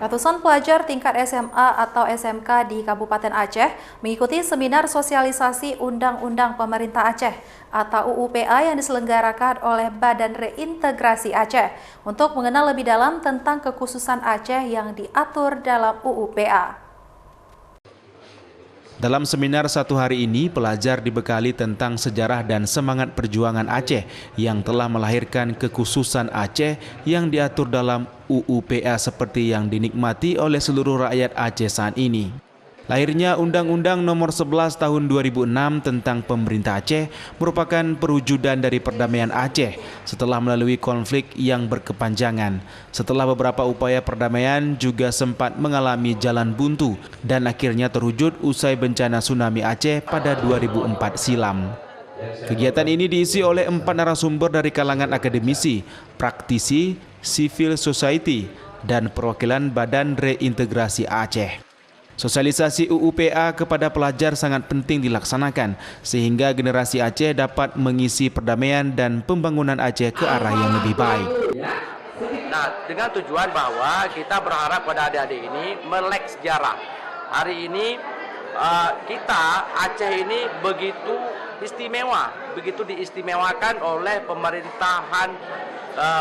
Ratusan pelajar tingkat SMA atau SMK di Kabupaten Aceh mengikuti seminar sosialisasi Undang-Undang Pemerintah Aceh atau UUPA yang diselenggarakan oleh Badan Reintegrasi Aceh untuk mengenal lebih dalam tentang kekhususan Aceh yang diatur dalam UUPA. Dalam seminar satu hari ini, pelajar dibekali tentang sejarah dan semangat perjuangan Aceh yang telah melahirkan kekhususan Aceh yang diatur dalam UUPA seperti yang dinikmati oleh seluruh rakyat Aceh saat ini. Lahirnya Undang-Undang Nomor 11 Tahun 2006 tentang Pemerintah Aceh merupakan perwujudan dari perdamaian Aceh setelah melalui konflik yang berkepanjangan. Setelah beberapa upaya perdamaian juga sempat mengalami jalan buntu dan akhirnya terwujud usai bencana tsunami Aceh pada 2004 silam. Kegiatan ini diisi oleh 4 narasumber dari kalangan akademisi, praktisi, civil society, dan perwakilan Badan Reintegrasi Aceh. Sosialisasi UUPA kepada pelajar sangat penting dilaksanakan sehingga generasi Aceh dapat mengisi perdamaian dan pembangunan Aceh ke arah yang lebih baik. Nah, dengan tujuan bahwa kita berharap pada adik-adik ini melek sejarah. Hari ini kita Aceh ini begitu istimewa, begitu diistimewakan oleh pemerintahan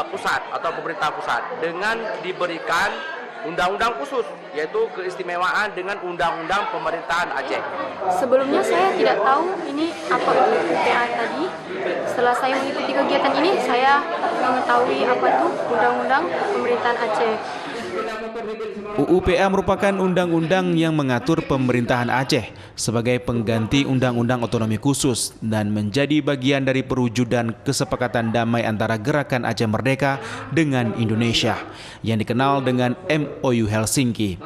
pusat atau pemerintah pusat dengan diberikan undang-undang khusus, yaitu keistimewaan dengan undang-undang pemerintahan Aceh. Sebelumnya saya tidak tahu ini apa UUPA tadi. Setelah saya mengikuti kegiatan ini, saya mengetahui apa itu undang-undang pemerintahan Aceh. UUPA merupakan undang-undang yang mengatur pemerintahan Aceh sebagai pengganti Undang-Undang Otonomi Khusus dan menjadi bagian dari perwujudan kesepakatan damai antara Gerakan Aceh Merdeka dengan Indonesia yang dikenal dengan MOU Helsinki.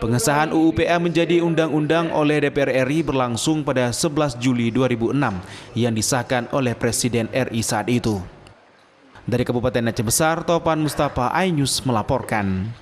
Pengesahan UUPA menjadi undang-undang oleh DPR RI berlangsung pada 11 Juli 2006 yang disahkan oleh Presiden RI saat itu. Dari Kabupaten Aceh Besar, Topan Mustafa, iNews melaporkan.